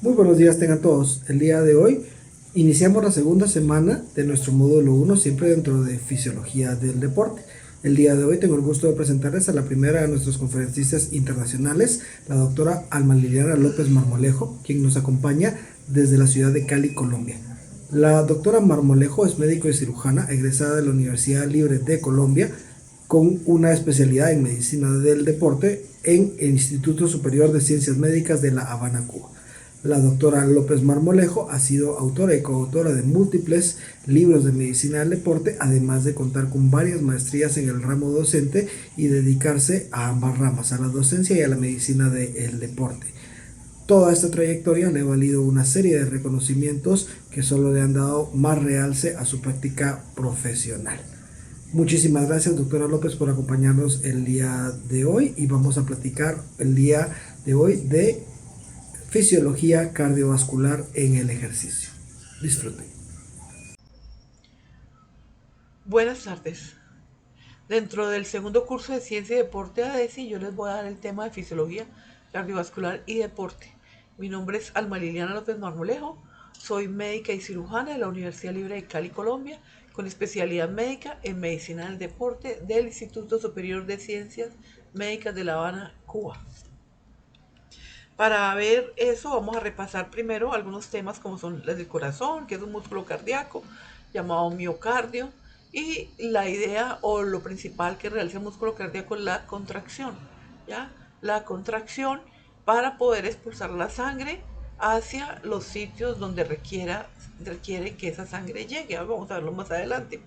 Muy buenos días tengan todos. El día de hoy iniciamos la segunda semana de nuestro módulo uno, siempre dentro de Fisiología del Deporte. El día de hoy tengo el gusto de presentarles a la primera de nuestros conferencistas internacionales, la doctora Alma Liliana López Marmolejo, quien nos acompaña desde la ciudad de Cali, Colombia. La doctora Marmolejo es médico y cirujana egresada de la Universidad Libre de Colombia con una especialidad en medicina del deporte en el Instituto Superior de Ciencias Médicas de La Habana, Cuba. La doctora López Marmolejo ha sido autora y coautora de múltiples libros de medicina del deporte, además de contar con varias maestrías en el ramo docente y dedicarse a ambas ramas, a la docencia y a la medicina del deporte. Toda esta trayectoria le ha valido una serie de reconocimientos que solo le han dado más realce a su práctica profesional. Muchísimas gracias, doctora López, por acompañarnos el día de hoy y vamos a platicar el día de hoy de fisiología cardiovascular en el ejercicio. Disfruten. Buenas tardes. Dentro del segundo curso de Ciencia y Deporte ADESI, yo les voy a dar el tema de Fisiología Cardiovascular y Deporte. Mi nombre es Alma Liliana López Marmolejo, soy médica y cirujana de la Universidad Libre de Cali, Colombia, con especialidad médica en Medicina del Deporte del Instituto Superior de Ciencias Médicas de La Habana, Cuba. Para ver eso, vamos a repasar primero algunos temas como son el corazón, que es un músculo cardíaco llamado miocardio, y la idea o lo principal que realiza el músculo cardíaco es la contracción, ¿ya? La contracción para poder expulsar la sangre hacia los sitios donde requiere que esa sangre llegue. Vamos a verlo más adelante.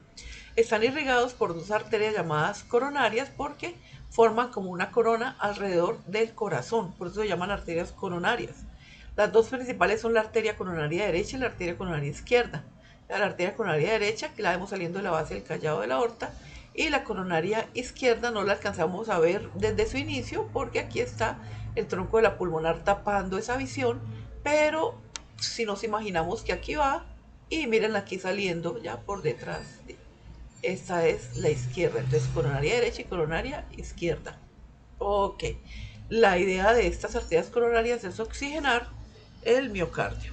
Están irrigados por dos arterias llamadas coronarias porque forman como una corona alrededor del corazón, por eso se llaman arterias coronarias. Las dos principales son la arteria coronaria derecha y la arteria coronaria izquierda. La arteria coronaria derecha, que la vemos saliendo de la base del callado de la aorta, y la coronaria izquierda no la alcanzamos a ver desde su inicio porque aquí está el tronco de la pulmonar tapando esa visión, pero si nos imaginamos que aquí va, y miren aquí saliendo ya por detrás. Esta es la izquierda, entonces coronaria derecha y coronaria izquierda. Ok, la idea de estas arterias coronarias es oxigenar el miocardio.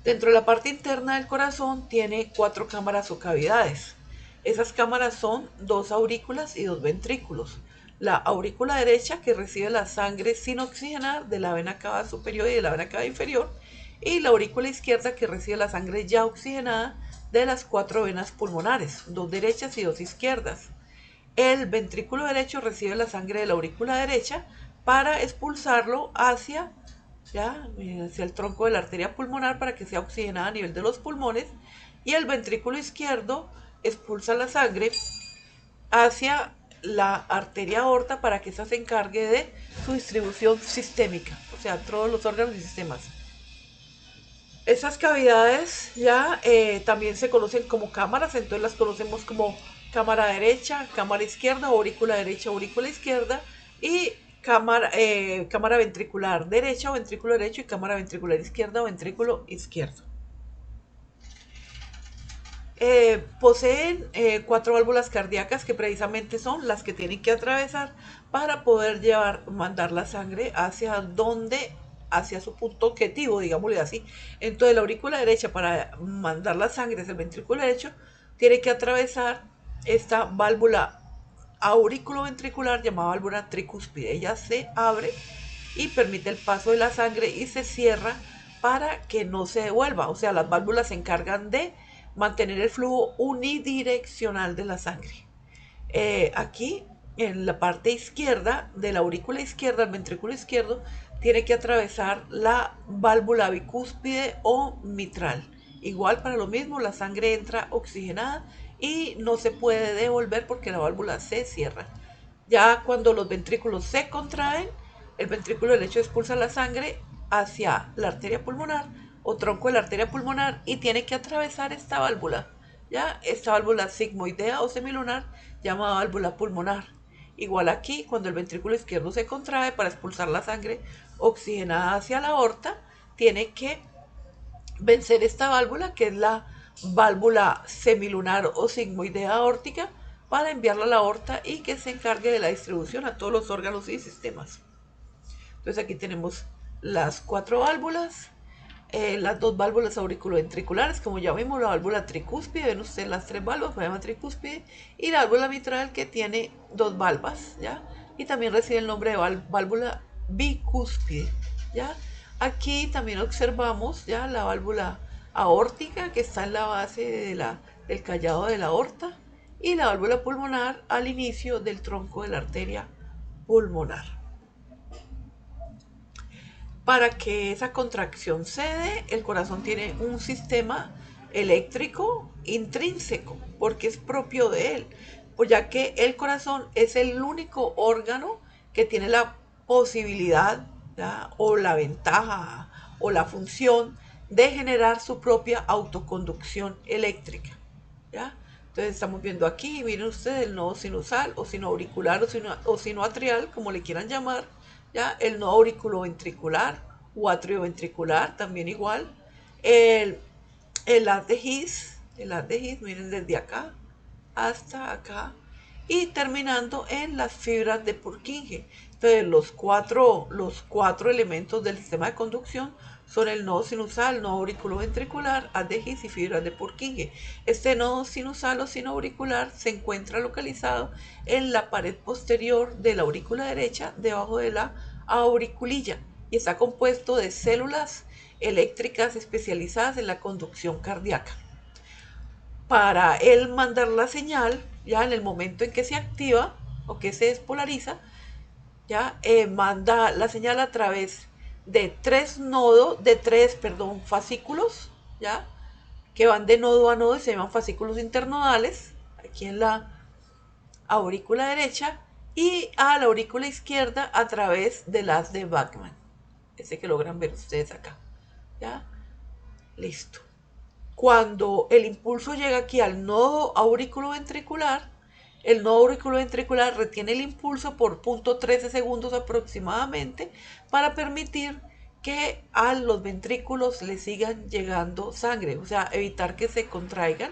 Dentro de la parte interna del corazón tiene cuatro cámaras o cavidades. Esas cámaras son dos aurículas y dos ventrículos. La aurícula derecha, que recibe la sangre sin oxigenar de la vena cava superior y de la vena cava inferior, y la aurícula izquierda, que recibe la sangre ya oxigenada de las cuatro venas pulmonares, dos derechas y dos izquierdas. El ventrículo derecho recibe la sangre de la aurícula derecha para expulsarlo hacia el tronco de la arteria pulmonar para que sea oxigenada a nivel de los pulmones, y el ventrículo izquierdo expulsa la sangre hacia la arteria aorta para que esa se encargue de su distribución sistémica, o sea, todos los órganos y sistemas. Esas cavidades también se conocen como cámaras, entonces las conocemos como cámara derecha, cámara izquierda, aurícula izquierda, y cámara ventricular derecha o ventrículo derecho, y cámara ventricular izquierda o ventrículo izquierdo. Poseen cuatro válvulas cardíacas que precisamente son las que tienen que atravesar para poder mandar la sangre hacia su punto objetivo, digámosle así. Entonces la aurícula derecha, para mandar la sangre hacia el ventrículo derecho, tiene que atravesar esta válvula auriculoventricular llamada válvula tricúspide. Ella se abre y permite el paso de la sangre y se cierra para que no se devuelva. O sea, las válvulas se encargan de mantener el flujo unidireccional de la sangre. Aquí, en la parte izquierda de la aurícula izquierda, el ventrículo izquierdo, tiene que atravesar la válvula bicúspide o mitral. Igual para lo mismo, la sangre entra oxigenada y no se puede devolver porque la válvula se cierra. Ya cuando los ventrículos se contraen, el ventrículo derecho expulsa la sangre hacia la arteria pulmonar o tronco de la arteria pulmonar y tiene que atravesar esta válvula, esta válvula sigmoidea o semilunar llamada válvula pulmonar. Igual aquí, cuando el ventrículo izquierdo se contrae para expulsar la sangre oxigenada hacia la aorta, tiene que vencer esta válvula, que es la válvula semilunar o sigmoidea aórtica, para enviarla a la aorta y que se encargue de la distribución a todos los órganos y sistemas. Entonces aquí tenemos las 4 válvulas, las 2 válvulas auriculoventriculares, como ya vimos, la válvula tricúspide, ven ustedes las 3 válvulas, se llama tricúspide, y la válvula mitral que tiene 2 valvas, ¿ya? Y también recibe el nombre de válvula bicúspide, ¿ya? Aquí también observamos ya la válvula aórtica que está en la base del callado de la aorta, y la válvula pulmonar al inicio del tronco de la arteria pulmonar. Para que esa contracción se dé, el corazón tiene un sistema eléctrico intrínseco, porque es propio de él, pues ya que el corazón es el único órgano que tiene la posibilidad, ¿ya? O la ventaja o la función de generar su propia autoconducción eléctrica, ¿ya? Entonces estamos viendo aquí, miren ustedes, el nodo sinusal o sinoauricular o sinoatrial, como le quieran llamar, ¿ya? El nodo auriculoventricular o atrioventricular, también igual. El, el haz de His, miren, desde acá hasta acá, y terminando en las fibras de Purkinje. Entonces los cuatro elementos del sistema de conducción son el nodo sinusal, nodo auriculoventricular, haz de His y fibras de Purkinje. Este nodo sinusal o sinoauricular se encuentra localizado en la pared posterior de la aurícula derecha, debajo de la auriculilla, y está compuesto de células eléctricas especializadas en la conducción cardíaca. Para él mandar la señal, ya en el momento en que se activa o que se despolariza, ya manda la señal a través de tres fascículos, ya, que van de nodo a nodo y se llaman fascículos internodales, aquí en la aurícula derecha, y a la aurícula izquierda a través del haz de Bachmann, ese que logran ver ustedes acá, ya, listo. Cuando el impulso llega aquí al nodo auriculoventricular, el nodo auriculoventricular retiene el impulso por 0.13 segundos aproximadamente para permitir que a los ventrículos le sigan llegando sangre, o sea, evitar que se contraigan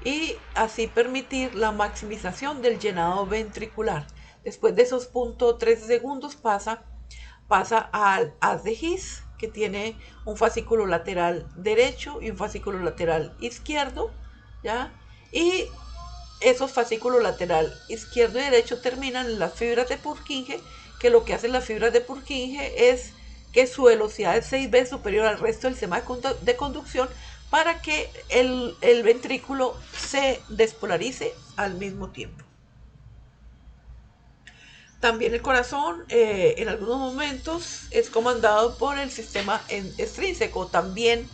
y así permitir la maximización del llenado ventricular. Después de esos 0.13 segundos pasa al haz de His, que tiene un fascículo lateral derecho y un fascículo lateral izquierdo, ¿ya? Y esos fascículos lateral izquierdo y derecho terminan en las fibras de Purkinje, que lo que hacen las fibras de Purkinje es que su velocidad es 6 veces superior al resto del sistema de conducción para que el ventrículo se despolarice al mismo tiempo. También el corazón en algunos momentos es comandado por el sistema extrínseco. También,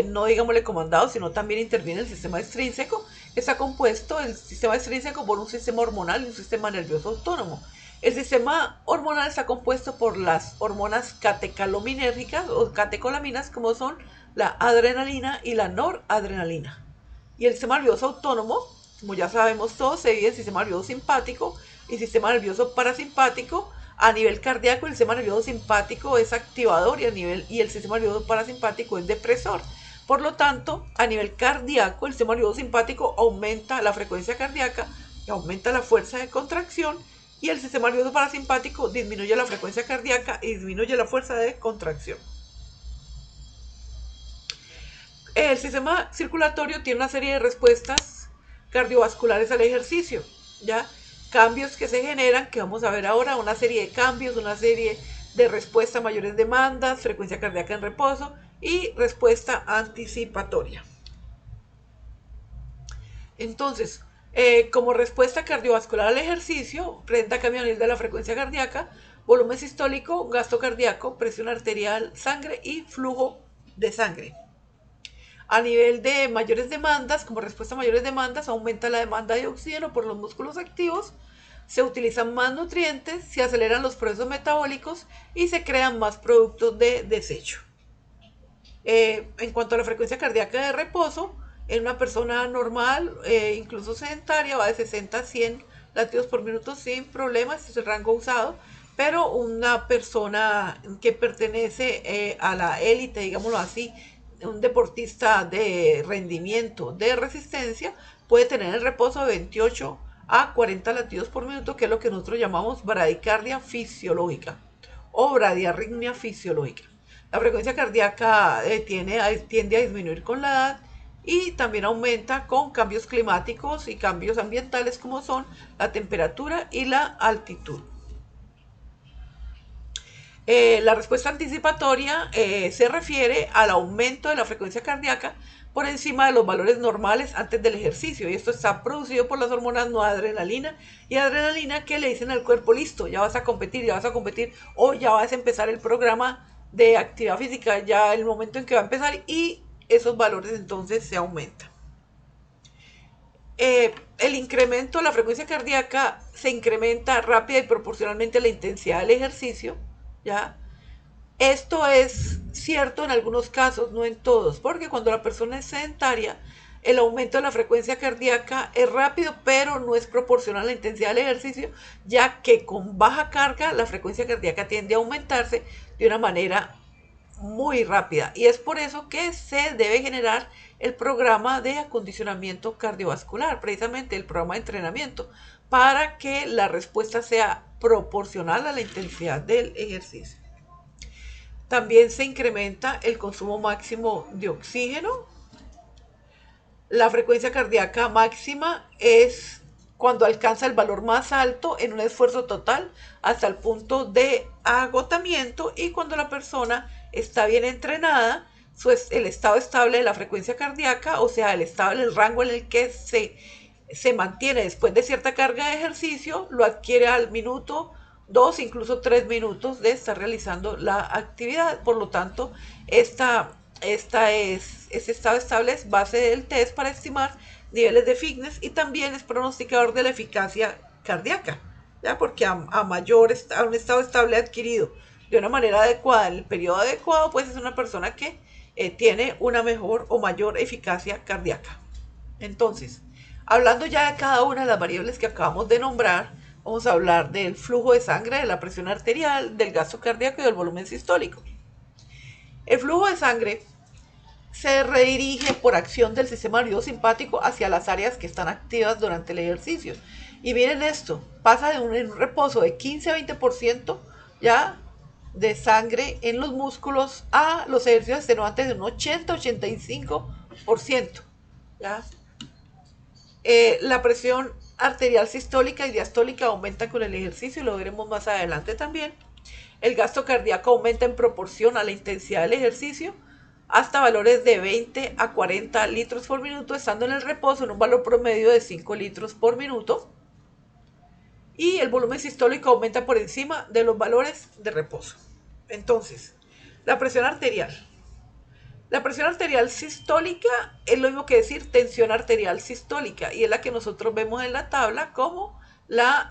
no digámosle comandado, sino también interviene el sistema extrínseco. Está compuesto el sistema extrínseco por un sistema hormonal y un sistema nervioso autónomo. El sistema hormonal está compuesto por las hormonas catecalominérgicas o catecolaminas, como son la adrenalina y la noradrenalina. Y el sistema nervioso autónomo, como ya sabemos todos, se divide en sistema nervioso simpático y sistema nervioso parasimpático. A nivel cardíaco, el sistema nervioso simpático es activador y el sistema nervioso parasimpático es depresor. Por lo tanto, a nivel cardíaco, el sistema nervioso simpático aumenta la frecuencia cardíaca y aumenta la fuerza de contracción, y el sistema nervioso parasimpático disminuye la frecuencia cardíaca y disminuye la fuerza de contracción. El sistema circulatorio tiene una serie de respuestas cardiovasculares al ejercicio, ¿ya? Cambios que se generan, que vamos a ver ahora, una serie de cambios, una serie de respuesta a mayores demandas, frecuencia cardíaca en reposo y respuesta anticipatoria. Entonces, como respuesta cardiovascular al ejercicio, renta camionil de la frecuencia cardíaca, volumen sistólico, gasto cardíaco, presión arterial, sangre y flujo de sangre. A nivel de mayores demandas, como respuesta a mayores demandas, aumenta la demanda de oxígeno por los músculos activos, se utilizan más nutrientes, se aceleran los procesos metabólicos y se crean más productos de desecho. En cuanto a la frecuencia cardíaca de reposo, en una persona normal, incluso sedentaria, va de 60 a 100 latidos por minuto sin problemas, este es el rango usado, pero una persona que pertenece a la élite, digámoslo así, un deportista de rendimiento, de resistencia, puede tener el reposo de 28 a 40 latidos por minuto, que es lo que nosotros llamamos bradicardia fisiológica o bradiarritmia fisiológica. La frecuencia cardíaca tiende a disminuir con la edad y también aumenta con cambios climáticos y cambios ambientales como son la temperatura y la altitud. La respuesta anticipatoria se refiere al aumento de la frecuencia cardíaca por encima de los valores normales antes del ejercicio, y esto está producido por las hormonas noradrenalina y adrenalina que le dicen al cuerpo: listo, ya vas a competir, o ya vas a empezar el programa de actividad física, ya el momento en que va a empezar, y esos valores entonces se aumentan. El incremento de la frecuencia cardíaca se incrementa rápida y proporcionalmente a la intensidad del ejercicio, ¿ya? Esto es cierto en algunos casos, no en todos, porque cuando la persona es sedentaria, el aumento de la frecuencia cardíaca es rápido, pero no es proporcional a la intensidad del ejercicio, ya que con baja carga la frecuencia cardíaca tiende a aumentarse de una manera muy rápida. Y es por eso que se debe generar el programa de acondicionamiento cardiovascular, precisamente el programa de entrenamiento, para que la respuesta sea proporcional a la intensidad del ejercicio. También se incrementa el consumo máximo de oxígeno. La frecuencia cardíaca máxima es cuando alcanza el valor más alto en un esfuerzo total hasta el punto de agotamiento, y cuando la persona está bien entrenada, el estado estable de la frecuencia cardíaca, o sea, el rango en el que se mantiene después de cierta carga de ejercicio, lo adquiere al minuto, 2, incluso 3 minutos de estar realizando la actividad. Por lo tanto, ese estado estable es base del test para estimar niveles de fitness y también es pronosticador de la eficacia cardíaca, ¿ya? Porque a un estado estable adquirido de una manera adecuada en el periodo adecuado, pues es una persona que tiene una mejor o mayor eficacia cardíaca. Entonces, hablando ya de cada una de las variables que acabamos de nombrar, vamos a hablar del flujo de sangre, de la presión arterial, del gasto cardíaco y del volumen sistólico. El flujo de sangre se redirige por acción del sistema nervioso simpático hacia las áreas que están activas durante el ejercicio. Y miren esto, pasa de un reposo de 15 a 20% ya de sangre en los músculos a los ejercicios extenuantes de un 80-85%. ¿Ya? La presión arterial sistólica y diastólica aumenta con el ejercicio y lo veremos más adelante también. El gasto cardíaco aumenta en proporción a la intensidad del ejercicio hasta valores de 20 a 40 litros por minuto, estando en el reposo en un valor promedio de 5 litros por minuto. Y el volumen sistólico aumenta por encima de los valores de reposo. Entonces, la presión arterial. La presión arterial sistólica es lo mismo que decir tensión arterial sistólica, y es la que nosotros vemos en la tabla como la,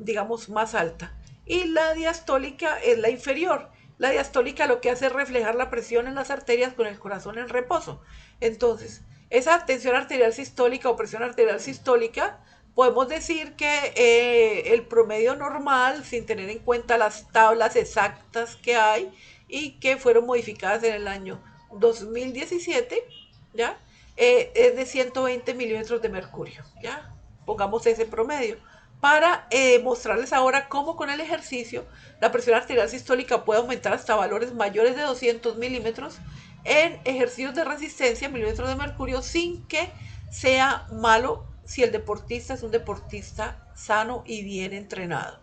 digamos, más alta. Y la diastólica es la inferior. La diastólica lo que hace es reflejar la presión en las arterias con el corazón en reposo. Entonces, esa tensión arterial sistólica o presión arterial sistólica, podemos decir que el promedio normal, sin tener en cuenta las tablas exactas que hay y que fueron modificadas en el año 2017, ¿ya? Es de 120 milímetros de mercurio, ¿ya? Pongamos ese promedio para mostrarles ahora cómo con el ejercicio la presión arterial sistólica puede aumentar hasta valores mayores de 200 milímetros en ejercicios de resistencia, milímetros de mercurio, sin que sea malo si el deportista es un deportista sano y bien entrenado.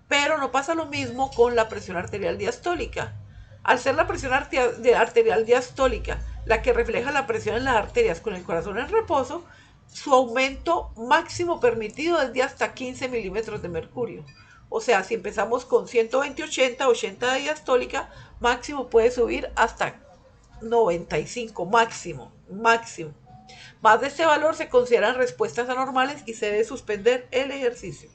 Pero no pasa lo mismo con la presión arterial diastólica. Al ser la presión arterial diastólica la que refleja la presión en las arterias con el corazón en reposo, su aumento máximo permitido es de hasta 15 milímetros de mercurio. O sea, si empezamos con 120-80 de diastólica, máximo puede subir hasta 95, máximo. Más de este valor se consideran respuestas anormales y se debe suspender el ejercicio.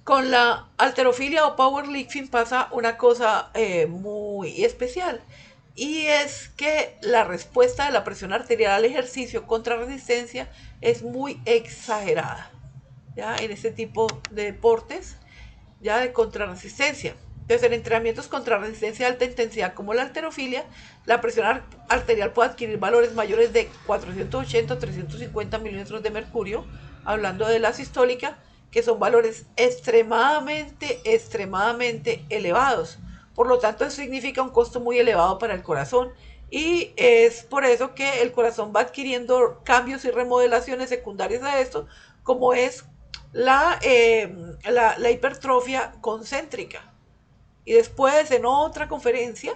Con la halterofilia o powerlifting pasa una cosa muy especial, y es que la respuesta de la presión arterial al ejercicio contra resistencia es muy exagerada, ¿ya? En este tipo de deportes, ya de contrarresistencia. Entonces, en entrenamientos contra resistencia de alta intensidad como la halterofilia, la presión arterial puede adquirir valores mayores de 480 o 350 milímetros de mercurio, hablando de la sistólica, que son valores extremadamente elevados. Por lo tanto, eso significa un costo muy elevado para el corazón y es por eso que el corazón va adquiriendo cambios y remodelaciones secundarias a esto, como es la hipertrofia concéntrica. Y después, en otra conferencia,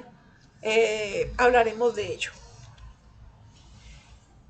hablaremos de ello.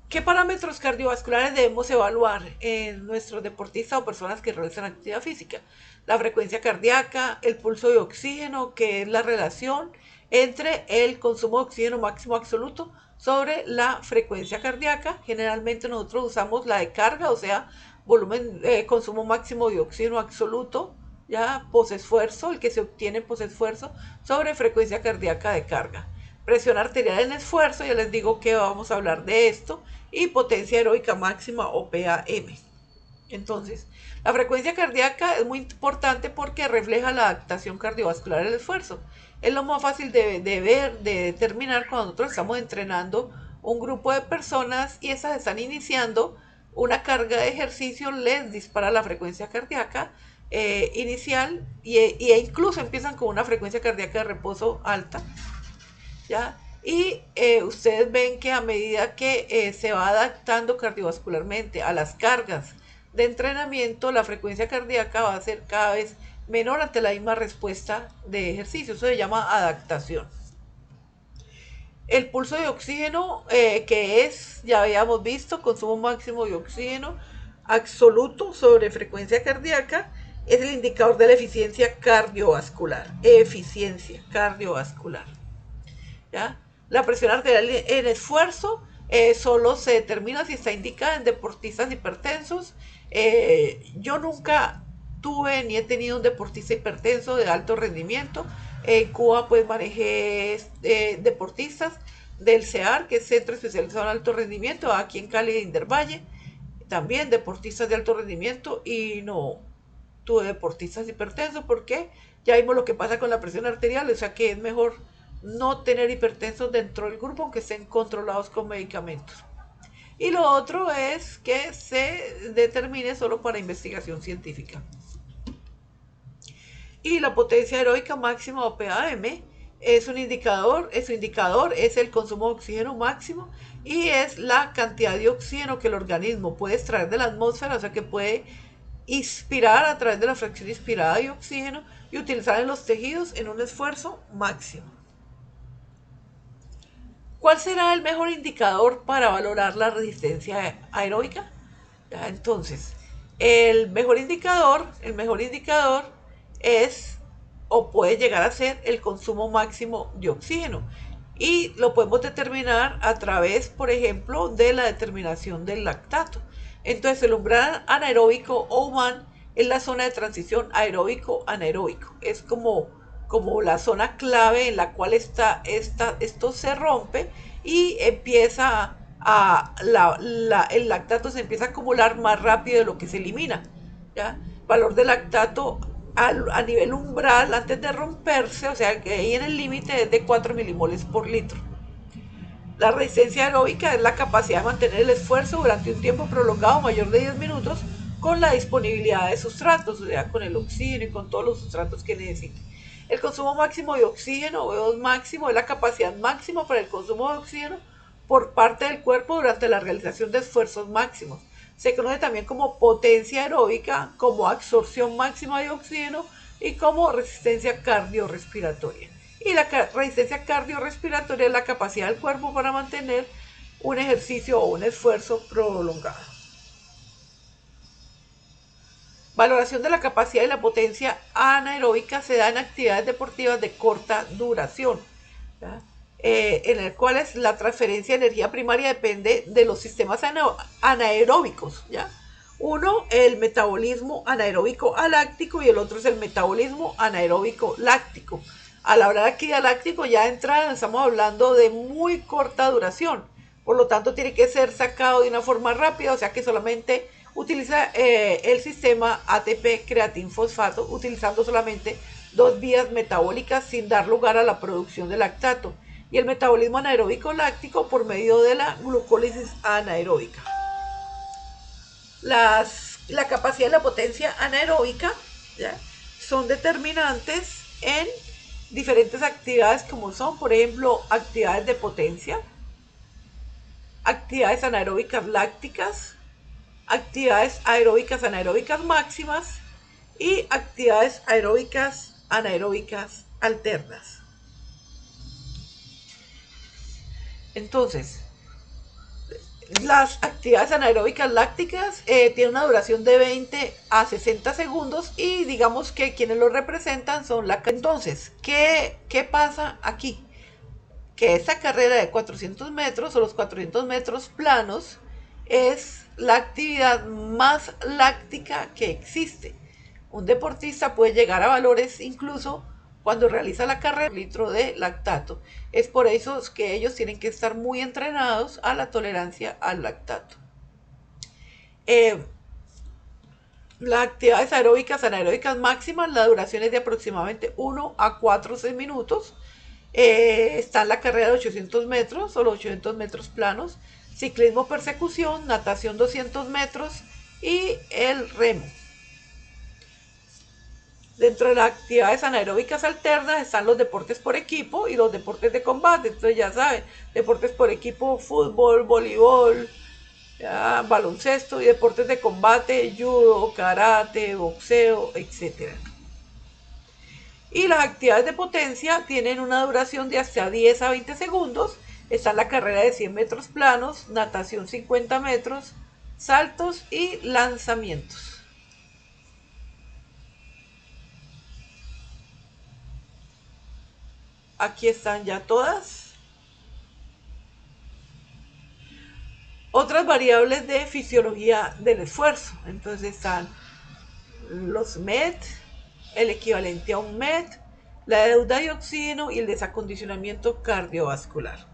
¿Qué parámetros cardiovasculares debemos evaluar en nuestros deportistas o personas que realizan actividad física? La frecuencia cardíaca, el pulso de oxígeno, que es la relación entre el consumo de oxígeno máximo absoluto sobre la frecuencia cardíaca. Generalmente nosotros usamos la de carga, o sea, volumen, consumo máximo de oxígeno absoluto, ya posesfuerzo, el que se obtiene posesfuerzo, sobre frecuencia cardíaca de carga. Presión arterial en esfuerzo, ya les digo que vamos a hablar de esto, y potencia aeróbica máxima o PAM. Entonces, la frecuencia cardíaca es muy importante porque refleja la adaptación cardiovascular al esfuerzo. Es lo más fácil de ver, de determinar cuando nosotros estamos entrenando un grupo de personas y estas están iniciando una carga de ejercicio, les dispara la frecuencia cardíaca inicial e incluso empiezan con una frecuencia cardíaca de reposo alta, ¿ya? Y ustedes ven que a medida que se va adaptando cardiovascularmente a las cargas de entrenamiento, la frecuencia cardíaca va a ser cada vez menor ante la misma respuesta de ejercicio. Eso se llama adaptación. El pulso de oxígeno, que es, ya habíamos visto, consumo máximo de oxígeno absoluto sobre frecuencia cardíaca, es el indicador de la eficiencia cardiovascular. Eficiencia cardiovascular, ¿ya? La presión arterial en esfuerzo solo se determina si está indicada en deportistas hipertensos. Yo nunca tuve ni he tenido un deportista hipertenso de alto rendimiento. En Cuba pues manejé deportistas del CEAR, que es Centro Especializado en Alto Rendimiento, aquí en Cali de Indervalle, también deportistas de alto rendimiento, y no tuve deportistas hipertensos porque ya vimos lo que pasa con la presión arterial, o sea que es mejor no tener hipertensos dentro del grupo aunque estén controlados con medicamentos. Y lo otro es que se determine solo para investigación científica. Y la potencia aeróbica máxima o PAM es un indicador, su indicador es el consumo de oxígeno máximo y es la cantidad de oxígeno que el organismo puede extraer de la atmósfera, o sea que puede inspirar a través de la fracción inspirada de oxígeno y utilizar en los tejidos en un esfuerzo máximo. ¿Cuál será el mejor indicador para valorar la resistencia aeróbica? ¿Ya? Entonces, el mejor indicador es o puede llegar a ser el consumo máximo de oxígeno. Y lo podemos determinar a través, por ejemplo, de la determinación del lactato. Entonces, el umbral anaeróbico o UMAN es la zona de transición aeróbico-anaeróbico. Es como la zona clave en la cual esto se rompe y empieza el lactato se empieza a acumular más rápido de lo que se elimina, ¿ya? Valor de lactato a nivel umbral antes de romperse, o sea que ahí en el límite es de 4 milimoles por litro. La resistencia aeróbica es la capacidad de mantener el esfuerzo durante un tiempo prolongado mayor de 10 minutos con la disponibilidad de sustratos, o sea, con el oxígeno y con todos los sustratos que necesite. El consumo máximo de oxígeno, O2 máximo, es la capacidad máxima para el consumo de oxígeno por parte del cuerpo durante la realización de esfuerzos máximos. Se conoce también como potencia aeróbica, como absorción máxima de oxígeno y como resistencia cardiorrespiratoria. Y la resistencia cardiorrespiratoria es la capacidad del cuerpo para mantener un ejercicio o un esfuerzo prolongado. Valoración de la capacidad y la potencia anaeróbica se da en actividades deportivas de corta duración, ¿ya? En el cual la transferencia de energía primaria depende de los sistemas anaeróbicos, ¿ya? Uno, el metabolismo anaeróbico aláctico y el otro es el metabolismo anaeróbico láctico. Al hablar aquí de láctico ya estamos hablando de muy corta duración, por lo tanto tiene que ser sacado de una forma rápida, o sea que solamente utiliza el sistema ATP creatinfosfato utilizando solamente 2 vías metabólicas sin dar lugar a la producción de lactato, y el metabolismo anaeróbico láctico por medio de la glucólisis anaeróbica. Las la capacidad y la potencia anaeróbica, ¿ya?, son determinantes en diferentes actividades como son, por ejemplo, actividades de potencia, actividades anaeróbicas lácticas, actividades aeróbicas anaeróbicas máximas y actividades aeróbicas anaeróbicas alternas. Entonces, las actividades anaeróbicas lácticas tienen una duración de 20 a 60 segundos y digamos que quienes lo representan son la... Entonces, ¿qué pasa aquí? Que esta carrera de 400 metros o los 400 metros planos es la actividad más láctica que existe. Un deportista puede llegar a valores incluso cuando realiza la carrera, litro de lactato. Es por eso que ellos tienen que estar muy entrenados a la tolerancia al lactato. Las actividades aeróbicas anaeróbicas máximas, la duración es de aproximadamente 1 a 4 o 6 minutos. Está la carrera de 800 metros o los 800 metros planos, ciclismo persecución, natación 200 metros y el remo. Dentro de las actividades anaeróbicas alternas están los deportes por equipo y los deportes de combate. Entonces ya saben, deportes por equipo, fútbol, voleibol, ya, baloncesto, y deportes de combate, judo, karate, boxeo, etc. Y las actividades de potencia tienen una duración de hasta 10 a 20 segundos. Está la carrera de 100 metros planos, natación 50 metros, saltos y lanzamientos. Aquí están ya todas. Otras variables de fisiología del esfuerzo. Entonces están los MET, el equivalente a un MET, la deuda de oxígeno y el desacondicionamiento cardiovascular.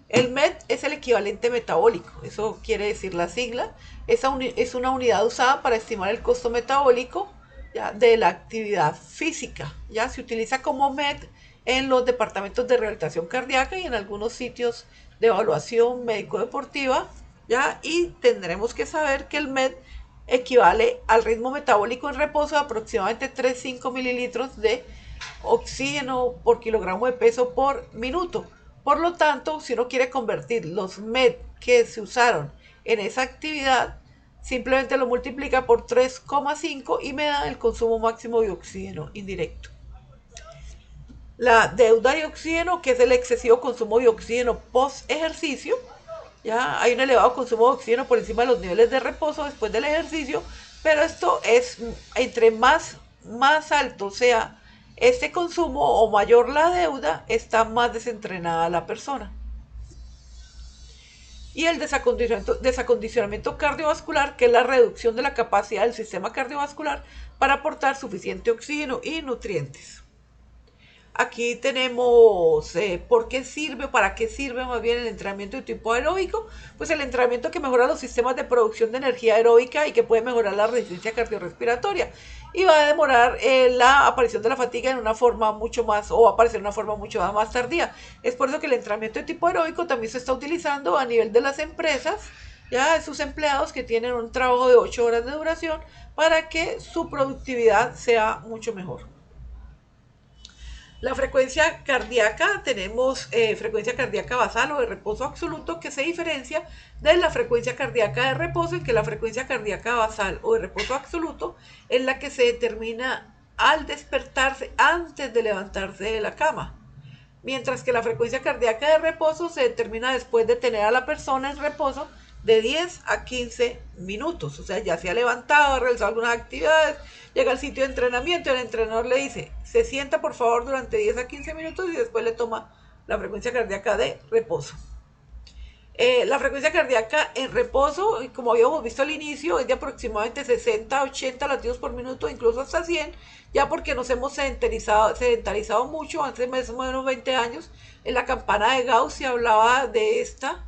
El MET es el equivalente metabólico, eso quiere decir la sigla. Es una unidad usada para estimar el costo metabólico, ¿ya?, de la actividad física. Ya se utiliza como MET en los departamentos de rehabilitación cardíaca y en algunos sitios de evaluación médico-deportiva, ¿ya? Y tendremos que saber que el MET equivale al ritmo metabólico en reposo de aproximadamente 3,5 mililitros de oxígeno por kilogramo de peso por minuto. Por lo tanto, si uno quiere convertir los MET que se usaron en esa actividad, simplemente lo multiplica por 3,5 y me da el consumo máximo de oxígeno indirecto. La deuda de oxígeno, que es el excesivo consumo de oxígeno post ejercicio. Ya hay un elevado consumo de oxígeno por encima de los niveles de reposo después del ejercicio, pero esto es entre más alto sea este consumo o mayor la deuda, está más desentrenada la persona. Y el desacondicionamiento cardiovascular, que es la reducción de la capacidad del sistema cardiovascular para aportar suficiente oxígeno y nutrientes. Aquí tenemos por qué sirve, para qué sirve más bien el entrenamiento de tipo aeróbico. Pues el entrenamiento que mejora los sistemas de producción de energía aeróbica y que puede mejorar la resistencia cardiorrespiratoria. Y va a demorar la aparición de la fatiga en una forma mucho más, o va a aparecer en una forma mucho más tardía. Es por eso que el entrenamiento de tipo aeróbico también se está utilizando a nivel de las empresas, ya sus empleados que tienen un trabajo de 8 horas de duración, para que su productividad sea mucho mejor. La frecuencia cardíaca, tenemos frecuencia cardíaca basal o de reposo absoluto, que se diferencia de la frecuencia cardíaca de reposo, en que la frecuencia cardíaca basal o de reposo absoluto es la que se determina al despertarse antes de levantarse de la cama, mientras que la frecuencia cardíaca de reposo se determina después de tener a la persona en reposo de 10 a 15 minutos. O sea, ya se ha levantado, ha realizado algunas actividades, llega al sitio de entrenamiento y el entrenador le dice: se sienta por favor durante 10 a 15 minutos, y después le toma la frecuencia cardíaca de reposo. La frecuencia cardíaca en reposo, como habíamos visto al inicio, es de aproximadamente 60 a 80 latidos por minuto, incluso hasta 100, ya porque nos hemos sedentarizado mucho. Hace más o menos 20 años, en la campana de Gauss se hablaba de esta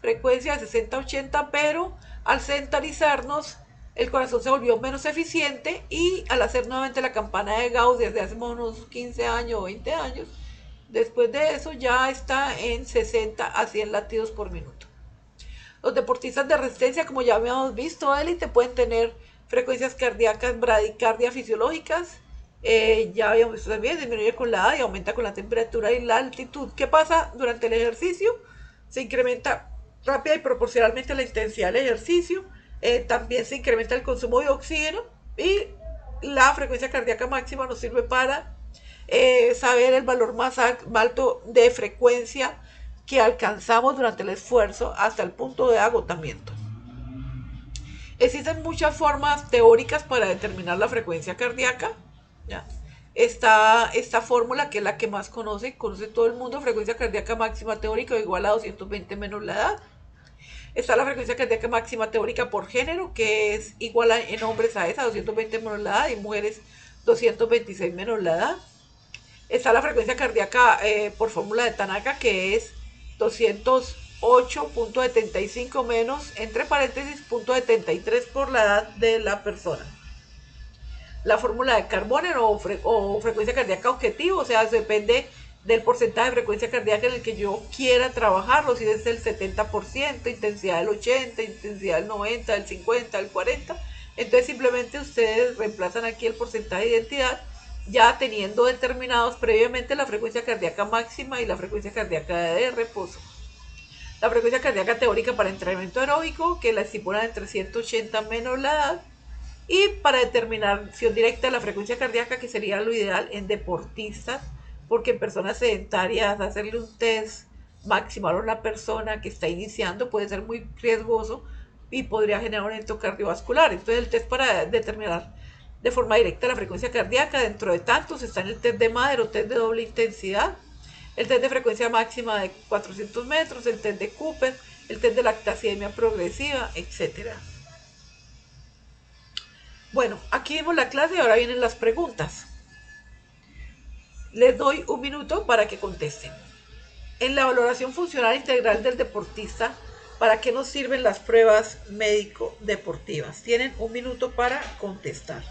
frecuencia de 60 a 80, pero al sedentarizarnos el corazón se volvió menos eficiente, y al hacer nuevamente la campana de Gauss desde hace unos 15 años o 20 años, después de eso ya está en 60 a 100 latidos por minuto. Los deportistas de resistencia, como ya habíamos visto, élite, pueden tener frecuencias cardíacas bradicardia fisiológicas. Ya habíamos visto también, disminuye con la edad y aumenta con la temperatura y la altitud. ¿Qué pasa durante el ejercicio? Se incrementa rápida y proporcionalmente a la intensidad del ejercicio. También se incrementa el consumo de oxígeno y la frecuencia cardíaca máxima nos sirve para saber el valor más alto de frecuencia que alcanzamos durante el esfuerzo hasta el punto de agotamiento. Existen muchas formas teóricas para determinar la frecuencia cardíaca. ¿Ya? Está esta fórmula que es la que más conoce todo el mundo, frecuencia cardíaca máxima teórica igual a 220 menos la edad. Está la frecuencia cardíaca máxima teórica por género, que es igual en hombres a esa, 220 menos la edad, y mujeres 226 menos la edad. Está la frecuencia cardíaca por fórmula de Tanaka, que es 208.75 menos, entre paréntesis, 0.73 por la edad de la persona. La fórmula de Carbonell o frecuencia cardíaca objetivo, o sea, depende del porcentaje de frecuencia cardíaca en el que yo quiera trabajarlo, si es el 70%, intensidad del 80%, intensidad del 90%, del 50%, del 40%. Entonces simplemente ustedes reemplazan aquí el porcentaje de identidad, ya teniendo determinados previamente la frecuencia cardíaca máxima y la frecuencia cardíaca de reposo. La frecuencia cardíaca teórica para entrenamiento aeróbico, que la estipulan entre 180 menos la edad, y para determinación directa de la frecuencia cardíaca, que sería lo ideal en deportistas, porque en personas sedentarias hacerle un test maximal a una persona que está iniciando puede ser muy riesgoso y podría generar un evento cardiovascular. Entonces el test para determinar de forma directa la frecuencia cardíaca, dentro de tantos están el test de Mader o test de doble intensidad, el test de frecuencia máxima de 400 metros, el test de Cooper, el test de lactacidemia progresiva, etcétera. Bueno, aquí vimos la clase y ahora vienen las preguntas. Les doy un minuto para que contesten. En la valoración funcional integral del deportista, ¿para qué nos sirven las pruebas médico-deportivas? Tienen un minuto para contestar.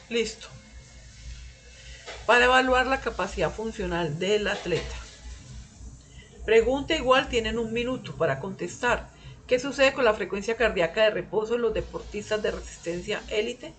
Listo. Para evaluar la capacidad funcional del atleta. Pregunta igual, tienen un minuto para contestar. ¿Qué sucede con la frecuencia cardíaca de reposo en los deportistas de resistencia élite?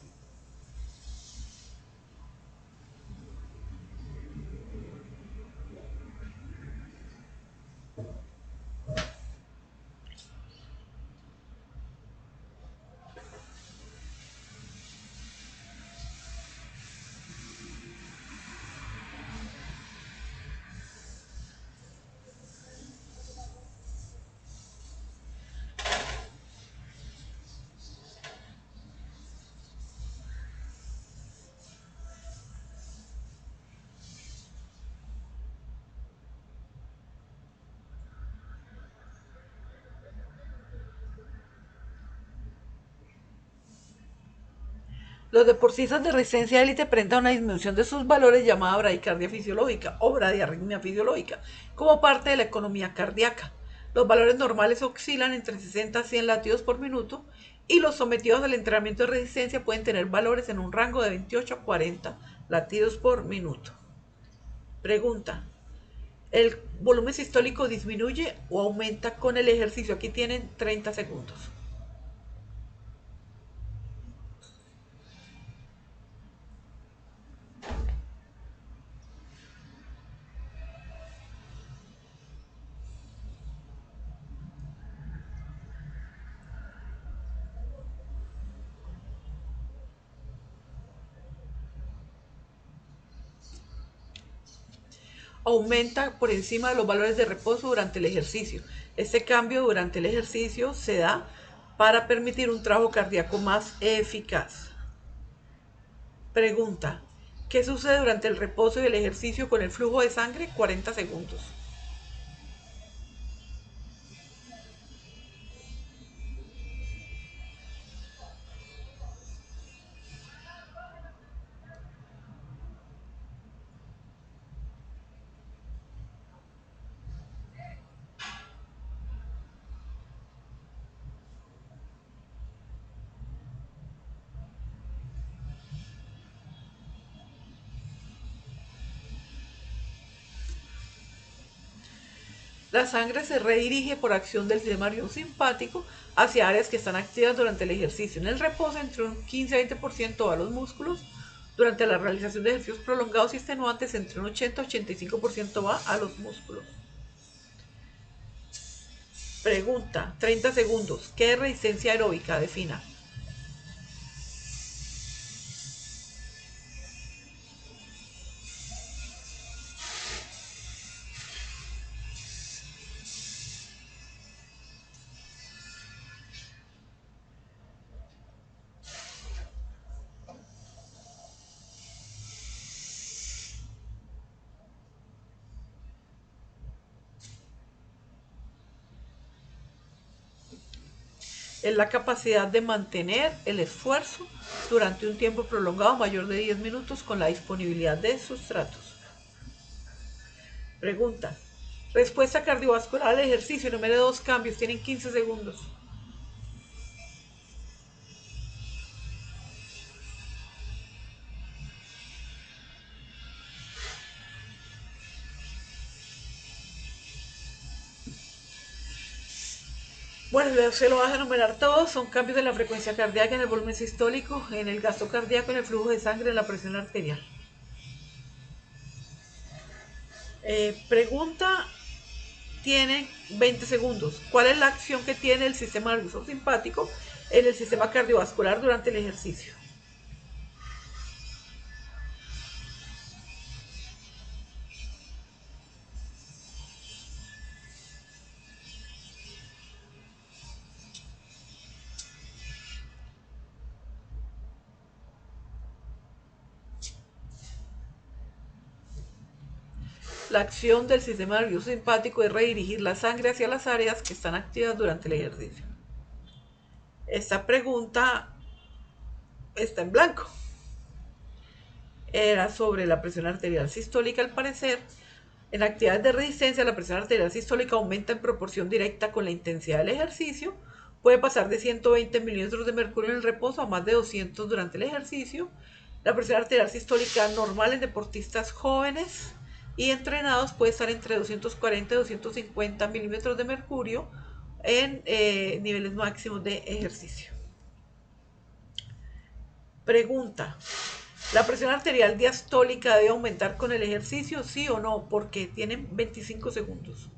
Los deportistas de resistencia élite presentan una disminución de sus valores llamada bradicardia fisiológica o bradiarritmia fisiológica como parte de la economía cardíaca. Los valores normales oscilan entre 60 a 100 latidos por minuto y los sometidos al entrenamiento de resistencia pueden tener valores en un rango de 28 a 40 latidos por minuto. Pregunta: ¿el volumen sistólico disminuye o aumenta con el ejercicio? Aquí tienen 30 segundos. aumenta por encima de los valores de reposo durante el ejercicio. Este cambio durante el ejercicio se da para permitir un trabajo cardíaco más eficaz. Pregunta: ¿qué sucede durante el reposo y el ejercicio con el flujo de sangre? 40 segundos. La sangre se redirige por acción del sistema simpático hacia áreas que están activas durante el ejercicio. En el reposo, entre un 15 a 20% va a los músculos. Durante la realización de ejercicios prolongados y extenuantes, entre un 80 a 85% va a los músculos. Pregunta: 30 segundos. ¿Qué es resistencia aeróbica? Defina. Es la capacidad de mantener el esfuerzo durante un tiempo prolongado mayor de 10 minutos con la disponibilidad de sustratos. Pregunta: respuesta cardiovascular al ejercicio. Número 2 cambios. Tienen 15 segundos. Bueno, se lo vas a enumerar todos. Son cambios de la frecuencia cardíaca, en el volumen sistólico, en el gasto cardíaco, en el flujo de sangre, en la presión arterial. Pregunta: tiene 20 segundos. ¿Cuál es la acción que tiene el sistema nervioso simpático en el sistema cardiovascular durante el ejercicio? La acción del sistema nervioso simpático es redirigir la sangre hacia las áreas que están activas durante el ejercicio. Esta pregunta está en blanco. Era sobre la presión arterial sistólica, al parecer. En actividades de resistencia, la presión arterial sistólica aumenta en proporción directa con la intensidad del ejercicio. Puede pasar de 120 milímetros de mercurio en el reposo a más de 200 durante el ejercicio. La presión arterial sistólica normal en deportistas jóvenes y entrenados puede estar entre 240 y 250 milímetros de mercurio en niveles máximos de ejercicio. Pregunta: ¿la presión arterial diastólica debe aumentar con el ejercicio? ¿Sí o no? Porque tienen 25 segundos.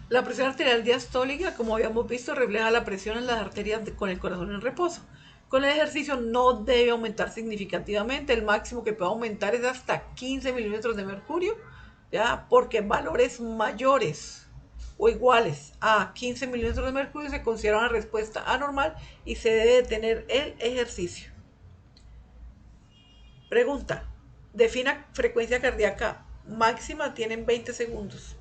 La presión arterial diastólica, como habíamos visto, refleja la presión en las arterias con el corazón en reposo. Con el ejercicio no debe aumentar significativamente. El máximo que puede aumentar es hasta 15 milímetros de mercurio, ¿ya? Porque valores mayores o iguales a 15 milímetros de mercurio se considera una respuesta anormal y se debe detener el ejercicio. Pregunta: defina frecuencia cardíaca máxima. Tienen 20 segundos.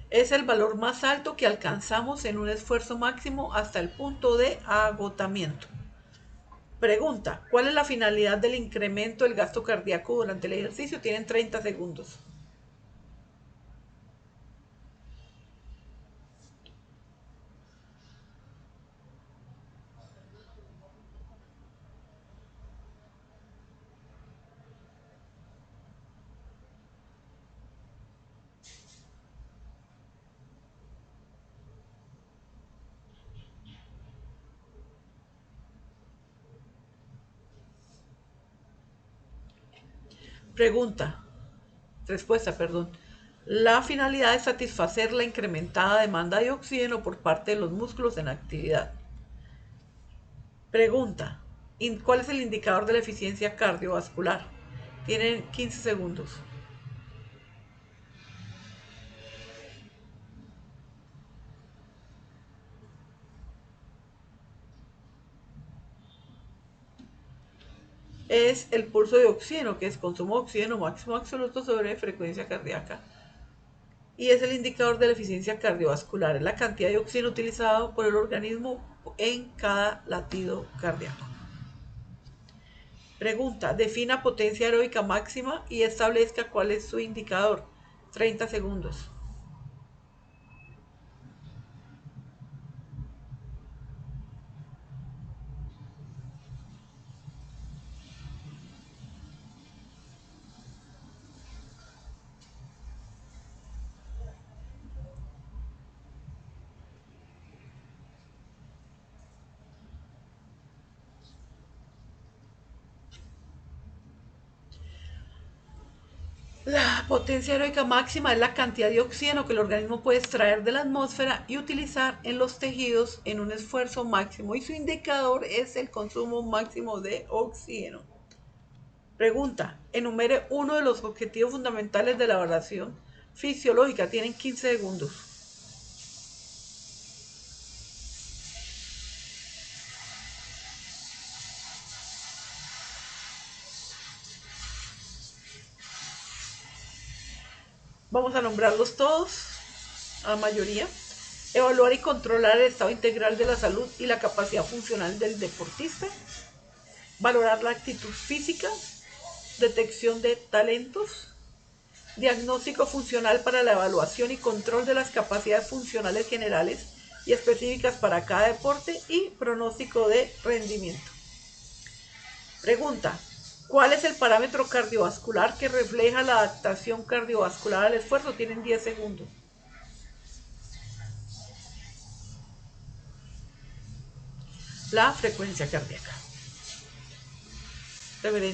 Es el valor más alto que alcanzamos en un esfuerzo máximo hasta el punto de agotamiento. Pregunta: ¿cuál es la finalidad del incremento del gasto cardíaco durante el ejercicio? Tienen 30 segundos. Pregunta, respuesta, perdón. La finalidad es satisfacer la incrementada demanda de oxígeno por parte de los músculos en actividad. Pregunta, ¿cuál es el indicador de la eficiencia cardiovascular? Tienen 15 segundos. Es el pulso de oxígeno, que es consumo de oxígeno máximo absoluto sobre frecuencia cardíaca. Y es el indicador de la eficiencia cardiovascular, es la cantidad de oxígeno utilizado por el organismo en cada latido cardíaco. Pregunta, defina potencia aeróbica máxima y establezca cuál es su indicador. 30 segundos. La potencia aeróbica máxima es la cantidad de oxígeno que el organismo puede extraer de la atmósfera y utilizar en los tejidos en un esfuerzo máximo, y su indicador es el consumo máximo de oxígeno. Pregunta, enumere uno de los objetivos fundamentales de la evaluación fisiológica. Tienen 15 segundos. Vamos a nombrarlos todos, a la mayoría. Evaluar y controlar el estado integral de la salud y la capacidad funcional del deportista. Valorar la actitud física. Detección de talentos. Diagnóstico funcional para la evaluación y control de las capacidades funcionales generales y específicas para cada deporte, y pronóstico de rendimiento. Pregunta, ¿cuál es el parámetro cardiovascular que refleja la adaptación cardiovascular al esfuerzo? Tienen 10 segundos. La frecuencia cardíaca. Reverencia.